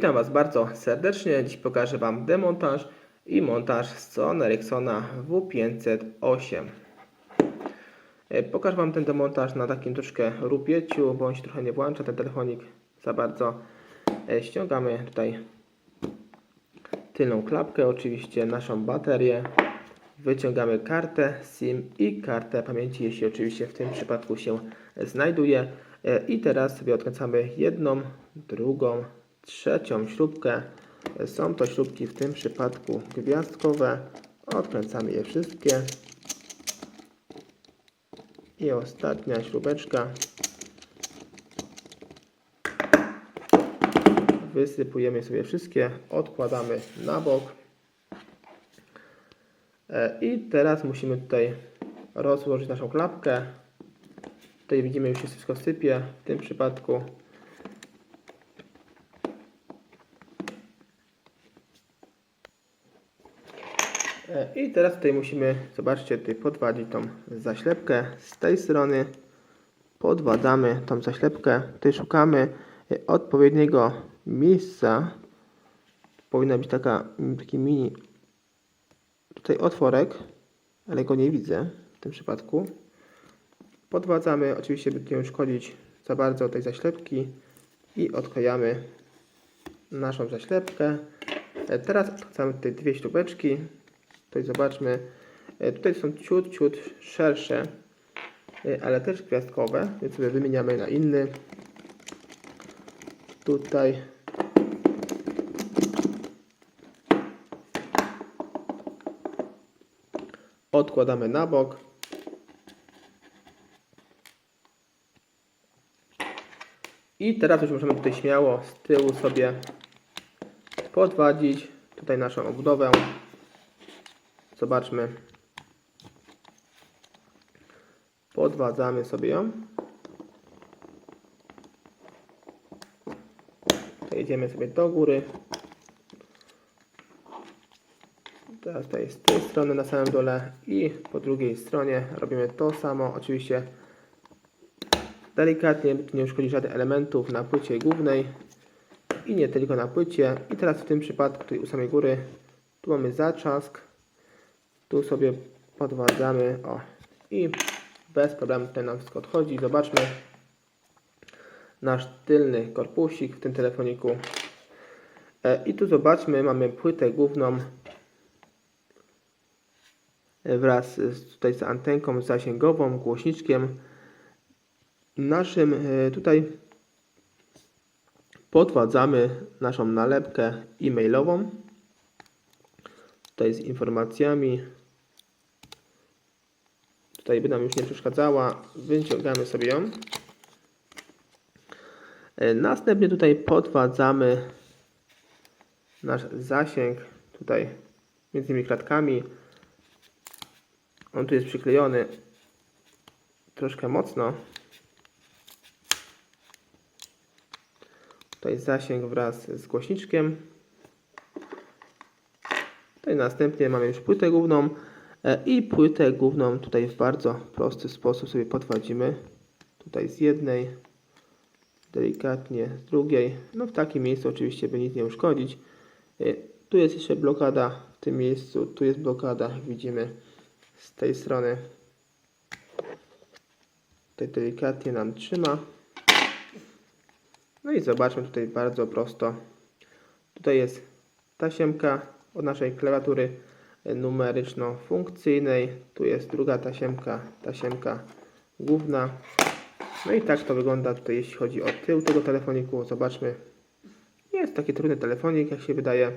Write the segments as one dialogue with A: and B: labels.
A: Witam Was bardzo serdecznie. Dziś pokażę Wam demontaż i montaż Sony Ericssona W508. Pokażę Wam ten demontaż na takim troszkę rupieciu, bo on się trochę nie włącza, ten telefonik za bardzo. Ściągamy tutaj tylną klapkę, oczywiście naszą baterię. Wyciągamy kartę SIM i kartę pamięci, jeśli oczywiście w tym przypadku się znajduje. I teraz sobie odkręcamy jedną, drugą, trzecią śrubkę. Są to śrubki w tym przypadku gwiazdkowe. Odkręcamy je wszystkie. I ostatnia śrubeczka. Wysypujemy sobie wszystkie, odkładamy na bok. I teraz musimy tutaj rozłożyć naszą klapkę. Tutaj widzimy, już się wszystko sypie w tym przypadku. I teraz tutaj musimy, zobaczcie, tutaj podwadzić tą zaślepkę z tej strony. Podwadamy tą zaślepkę. Tutaj szukamy odpowiedniego miejsca. Powinna być taki mini tutaj otworek, ale go nie widzę w tym przypadku. Podwadzamy, oczywiście, by nie uszkodzić za bardzo tej zaślepki i odklejamy naszą zaślepkę. Teraz odkręcamy tutaj dwie śrubeczki. Tutaj zobaczmy, tutaj są ciut szersze, ale też gwiazdkowe, więc sobie wymieniamy na inny. Tutaj odkładamy na bok. I teraz już możemy tutaj śmiało z tyłu sobie podwadzić tutaj naszą obudowę. Zobaczmy. Podwadzamy sobie ją. Jedziemy sobie do góry. Teraz tutaj z tej strony na samym dole i po drugiej stronie robimy to samo. Oczywiście delikatnie, by tu nie uszkodzić żadnych elementów na płycie głównej i nie tylko na płycie. I teraz w tym przypadku tutaj u samej góry tu mamy zatrzask. Tu sobie podwadzamy, o, i bez problemu tutaj nam wszystko odchodzi. Zobaczmy nasz tylny korpusik w tym telefoniku. I tu zobaczmy, mamy płytę główną wraz tutaj z antenką zasięgową, głośniczkiem. Naszym tutaj podwadzamy naszą nalepkę e-mailową. Tutaj z informacjami. Tutaj by nam już nie przeszkadzała. Wyciągamy sobie ją. Następnie tutaj podwadzamy nasz zasięg tutaj między tymi klatkami. On tu jest przyklejony troszkę mocno. Tutaj zasięg wraz z głośniczkiem. Tutaj następnie mamy już płytę główną i płytę główną tutaj w bardzo prosty sposób sobie podwadzimy. Tutaj z jednej, delikatnie z drugiej. No w takim miejscu oczywiście, by nic nie uszkodzić. Tu jest jeszcze blokada w tym miejscu, tu jest blokada, jak widzimy z tej strony. Tutaj delikatnie nam trzyma. No i zobaczmy tutaj bardzo prosto. Tutaj jest tasiemka od naszej klawiatury numeryczno-funkcyjnej. Tu jest druga tasiemka główna. No i tak to wygląda tutaj, jeśli chodzi o tył tego telefoniku. Zobaczmy. Nie jest taki trudny telefonik, jak się wydaje.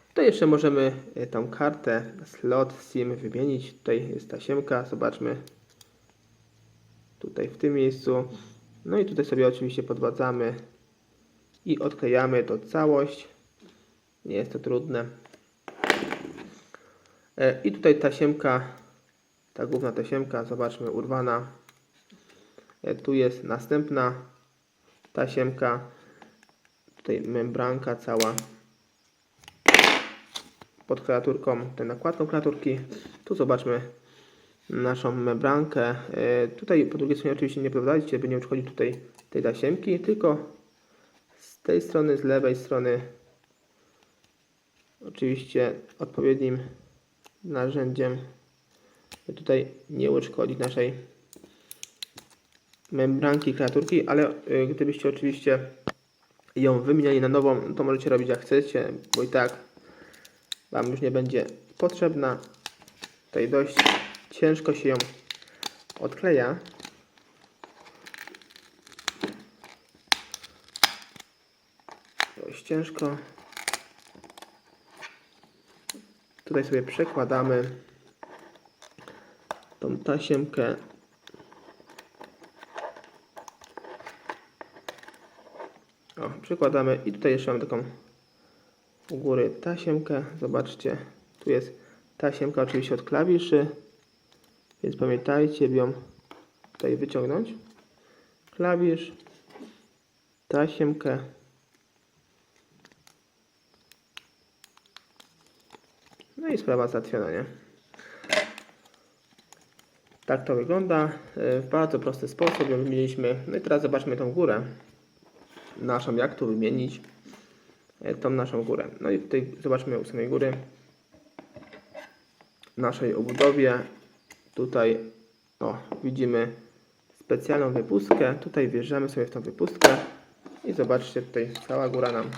A: Tutaj jeszcze możemy tą kartę slot SIM wymienić. Tutaj jest tasiemka. Zobaczmy. Tutaj w tym miejscu. No i tutaj sobie oczywiście podwadzamy i odklejamy to całość. Nie jest to trudne. I tutaj tasiemka, ta główna tasiemka, zobaczmy, urwana. Tu jest następna tasiemka. Tutaj membranka cała pod klawiaturką, tutaj nakładką klawiaturki. Tu zobaczmy naszą membrankę. Tutaj po drugiej stronie oczywiście nie podawajcie, by nie uszkodzić tutaj tej tasiemki, tylko z tej strony, z lewej strony oczywiście odpowiednim narzędziem, by tutaj nie uszkodzić naszej membranki kreaturki, ale gdybyście oczywiście ją wymieniali na nową, to możecie robić jak chcecie, bo i tak Wam już nie będzie potrzebna. Tutaj dość ciężko się ją odkleja. Dość ciężko. Tutaj sobie przekładamy tą tasiemkę. O, przykładamy i tutaj jeszcze mamy taką u góry tasiemkę. Zobaczcie, tu jest tasiemka oczywiście od klawiszy, więc pamiętajcie, by ją tutaj wyciągnąć. Klawisz, tasiemkę. No i sprawa załatwiona, nie? Tak to wygląda. W bardzo prosty sposób ją wymieniliśmy. No i teraz zobaczmy tą górę naszą, jak tu wymienić tą naszą górę. No i tutaj zobaczmy u samej góry naszej obudowie. Tutaj widzimy specjalną wypustkę. Tutaj wjeżdżamy sobie w tą wypustkę i zobaczcie, tutaj cała góra nam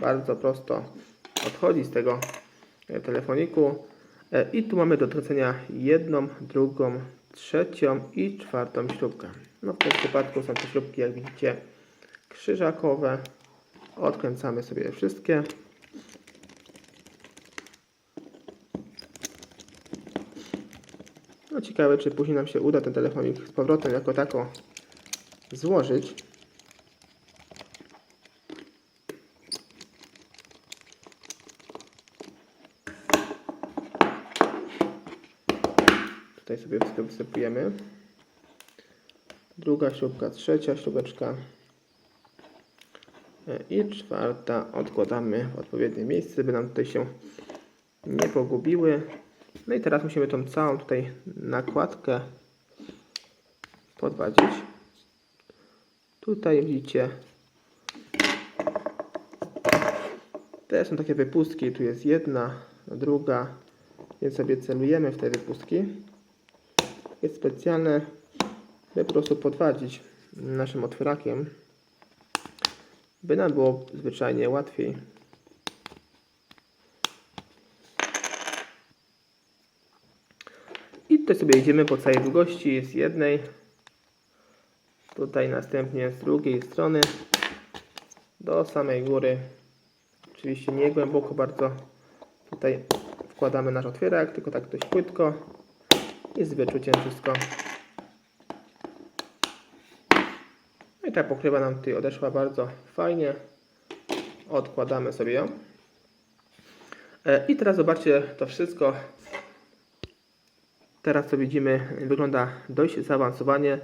A: bardzo prosto odchodzi z tego telefoniku. I tu mamy do odkręcenia jedną, drugą, trzecią i czwartą śrubkę. No w tym przypadku są te śrubki, jak widzicie, krzyżakowe. Odkręcamy sobie je wszystkie. No ciekawe, czy później nam się uda ten telefonik z powrotem jako tako złożyć. Tutaj sobie wszystko wysypujemy. Druga śrubka, trzecia śrubeczka i czwarta odkładamy w odpowiednie miejsce, by nam tutaj się nie pogubiły. No i teraz musimy tą całą tutaj nakładkę podwadzić. Tutaj widzicie, te są takie wypustki, tu jest jedna, druga, więc sobie celujemy w te wypustki. Jest specjalne, by po prostu podwadzić naszym otwierakiem, by nam było zwyczajnie łatwiej. I tutaj sobie idziemy po całej długości z jednej, tutaj następnie z drugiej strony do samej góry. Oczywiście nie głęboko bardzo tutaj wkładamy nasz otwierak, tylko tak dość płytko i z wyczuciem wszystko. No i ta pokrywa nam tutaj odeszła bardzo fajnie. Odkładamy sobie ją. I teraz zobaczcie to wszystko. Teraz co widzimy, wygląda dość zaawansowanie,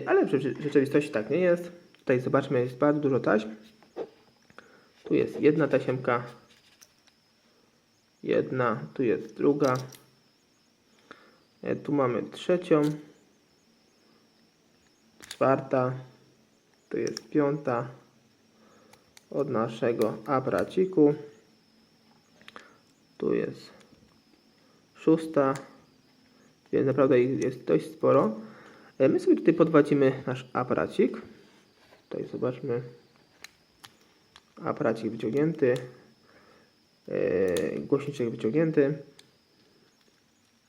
A: ale w rzeczywistości tak nie jest. Tutaj zobaczmy, jest bardzo dużo taśm. Tu jest jedna tasiemka, jedna, tu jest druga, tu mamy trzecią, czwarta, tu jest piąta od naszego aparaciku, tu jest szósta, więc naprawdę jest dość sporo. My sobie tutaj podwadzimy nasz aparacik. Tutaj zobaczmy, aparacik wyciągnięty, głośniczek wyciągnięty.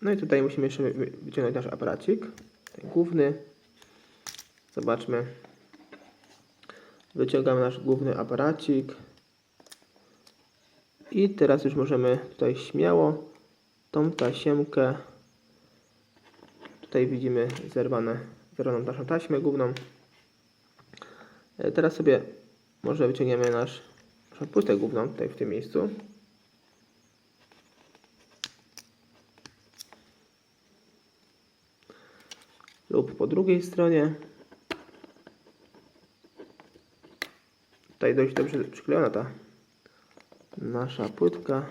A: No i tutaj musimy jeszcze wyciągnąć nasz aparacik, ten główny. Zobaczmy, wyciągamy nasz główny aparacik i teraz już możemy tutaj śmiało tą tasiemkę, tutaj widzimy zerwaną naszą taśmę główną. Teraz sobie może wyciągniemy naszą płytę główną tutaj w tym miejscu. Lub po drugiej stronie. Tutaj dość dobrze przyklejona ta nasza płytka.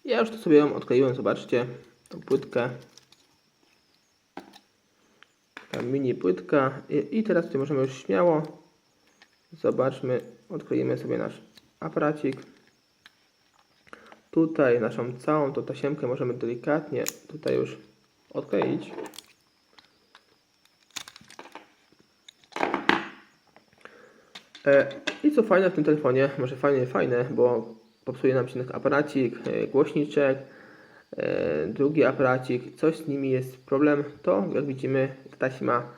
A: Ja już tu sobie ją odkleiłem, zobaczcie, tą płytkę. Ta mini płytka. I teraz tutaj możemy już śmiało, zobaczmy, odkleimy sobie nasz aparacik. Tutaj naszą całą tą tasiemkę możemy delikatnie tutaj już odkleić. I co fajne w tym telefonie, może fajne, bo popsuje nam się aparacik, głośniczek, drugi aparacik, coś z nimi jest problem, to jak widzimy taśma,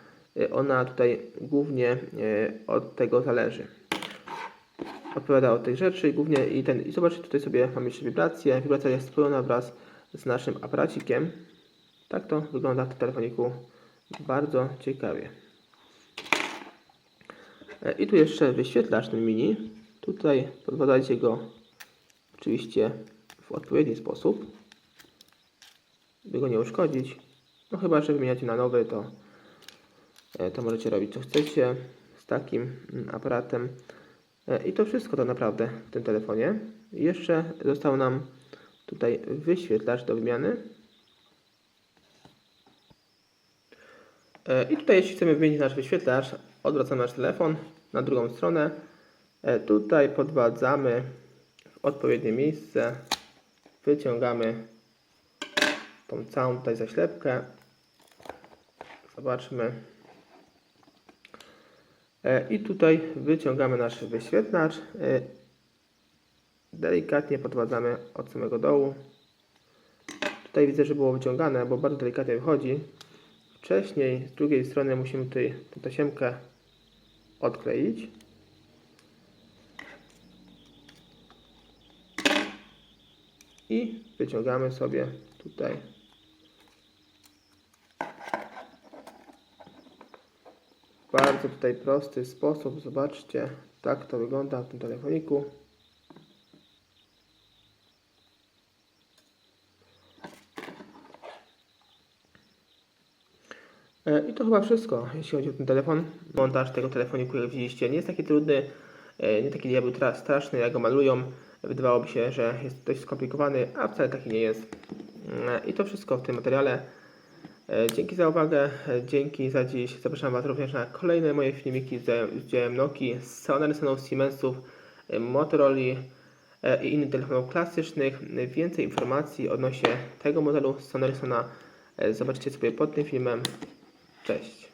A: ona tutaj głównie od tego zależy. Odpowiada od tych rzeczy głównie i zobaczcie, tutaj sobie mamy jeszcze wibrację. Wibracja jest spojona wraz z naszym aparacikiem. Tak to wygląda w tym telefoniku bardzo ciekawie. I tu jeszcze wyświetlacz ten mini. Tutaj podkładajcie go oczywiście w odpowiedni sposób, by go nie uszkodzić. No chyba, że wymieniacie na nowy, to możecie robić co chcecie z takim aparatem. I to wszystko tak naprawdę w tym telefonie. Jeszcze został nam tutaj wyświetlacz do wymiany. I tutaj jeśli chcemy wymienić nasz wyświetlacz, odwracamy nasz telefon na drugą stronę. Tutaj podwadzamy w odpowiednie miejsce. Wyciągamy tą całą tutaj zaślepkę. Zobaczmy. I tutaj wyciągamy nasz wyświetlacz. Delikatnie podwadzamy od samego dołu. Tutaj widzę, że było wyciągane, bo bardzo delikatnie wychodzi. Wcześniej z drugiej strony musimy tutaj tę tasiemkę odkleić. I wyciągamy sobie tutaj. W bardzo tutaj prosty sposób. Zobaczcie, tak to wygląda w tym telefoniku. I to chyba wszystko, jeśli chodzi o ten telefon. Montaż tego telefoniku, jak widzieliście, nie jest taki trudny, nie taki diabeł straszny, jak go malują. Wydawałoby się, że jest dość skomplikowany, a wcale taki nie jest. I to wszystko w tym materiale. Dzięki za uwagę, dzięki za dziś. Zapraszam Was również na kolejne moje filmiki z udziałem Nokii, z Sonarysonów, Siemensów, Motorola i innych telefonów klasycznych. Więcej informacji odnośnie tego modelu Sonarysona zobaczycie sobie pod tym filmem. Cześć.